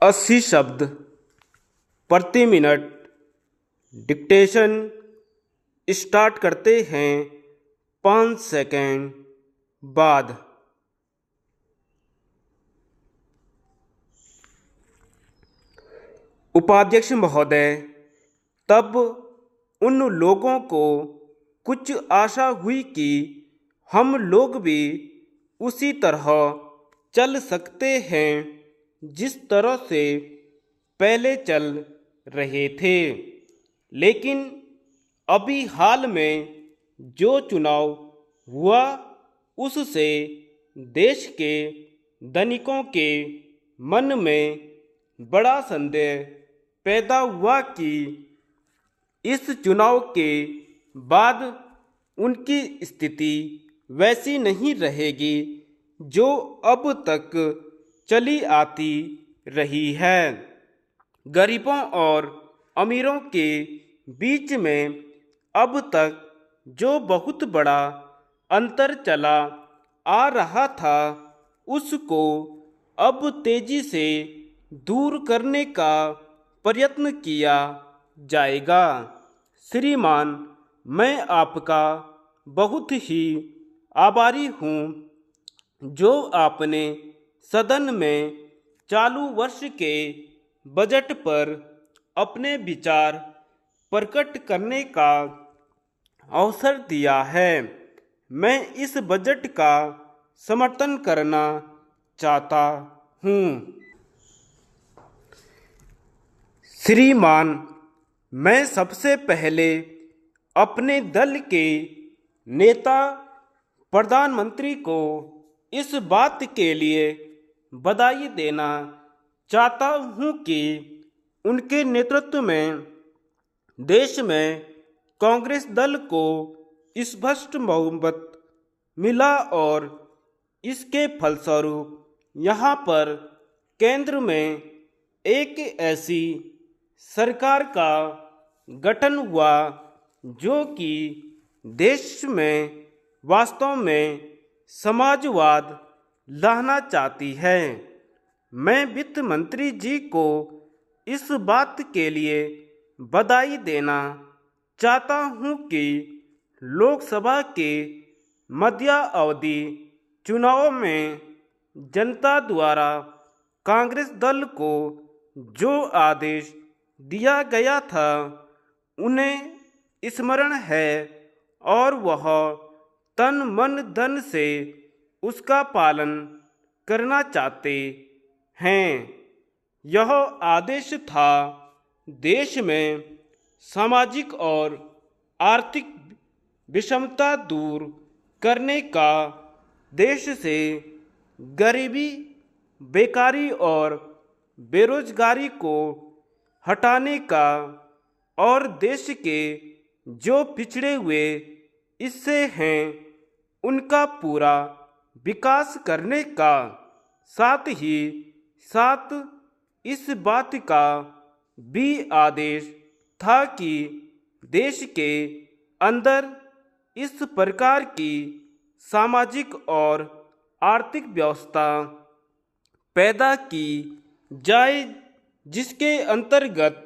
80 शब्द प्रति minute dictation start करते हैं 5 सेकंड बाद। उपाध्यक्ष महोदय, तब उन लोगों को कुछ आशा हुई कि हम लोग भी उसी तरह चल सकते हैं जिस तरह से पहले चल रहे थे। लेकिन अभी हाल में जो चुनाव हुआ उससे देश के धनिकों के मन में बड़ा संदेह पैदा हुआ कि इस चुनाव के बाद उनकी स्थिति वैसी नहीं रहेगी जो अब तक चली आती रही है। गरीबों और अमीरों के बीच में अब तक जो बहुत बड़ा अंतर चला आ रहा था उसको अब तेजी से दूर करने का प्रयत्न किया जाएगा। श्रीमान, मैं आपका बहुत ही आभारी हूँ जो आपने सदन में चालू वर्ष के बजट पर अपने विचार प्रकट करने का अवसर दिया है। मैं इस बजट का समर्थन करना चाहता हूँ। श्रीमान, मैं सबसे पहले अपने दल के नेता प्रधानमंत्री को इस बात के लिए बधाई देना चाहता हूँ कि उनके नेतृत्व में देश में कांग्रेस दल को स्पष्ट बहुमत मिला और इसके फलस्वरूप यहाँ पर केंद्र में एक ऐसी सरकार का गठन हुआ जो कि देश में वास्तव में समाजवाद लाना चाहती है। मैं वित्त मंत्री जी को इस बात के लिए बधाई देना चाहता हूं कि लोकसभा के मध्यावधि चुनाव में जनता द्वारा कांग्रेस दल को जो आदेश दिया गया था उन्हें स्मरण है और वह तन मन धन से उसका पालन करना चाहते हैं। यह आदेश था देश में सामाजिक और आर्थिक विषमता दूर करने का, देश से गरीबी, बेकारी और बेरोजगारी को हटाने का और देश के जो पिछड़े हुए हिस्से हैं उनका पूरा विकास करने का, साथ ही साथ इस बात का भी आदेश था कि देश के अंदर इस प्रकार की सामाजिक और आर्थिक व्यवस्था पैदा की जाए जिसके अंतर्गत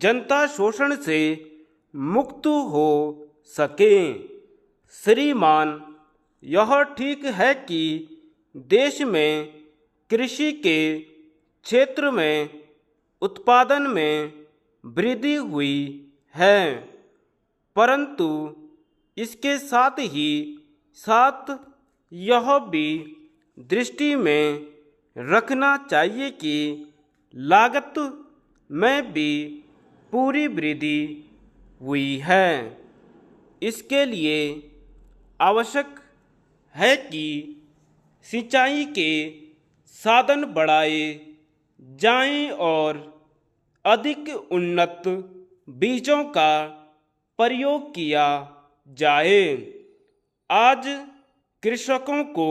जनता शोषण से मुक्त हो सके। श्रीमान, यह ठीक है कि देश में कृषि के क्षेत्र में उत्पादन में वृद्धि हुई है, परंतु इसके साथ ही साथ यह भी दृष्टि में रखना चाहिए कि लागत में भी पूरी वृद्धि हुई है। इसके लिए आवश्यक है कि सिंचाई के साधन बढ़ाए जाएं और अधिक उन्नत बीजों का प्रयोग किया जाए। आज कृषकों को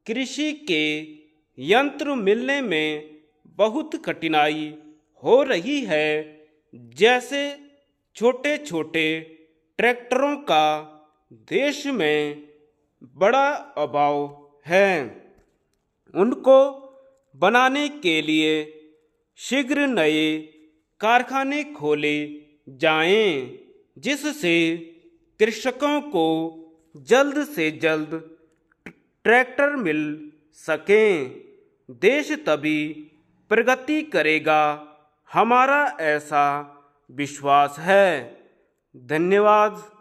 कृषि के यंत्र मिलने में बहुत कठिनाई हो रही है, जैसे छोटे छोटे ट्रैक्टरों का देश में बड़ा अभाव है। उनको बनाने के लिए शीघ्र नए कारखाने खोले जाएं, जिससे कृषकों को जल्द से जल्द ट्रैक्टर मिल सकें। देश तभी प्रगति करेगा, हमारा ऐसा विश्वास है। धन्यवाद।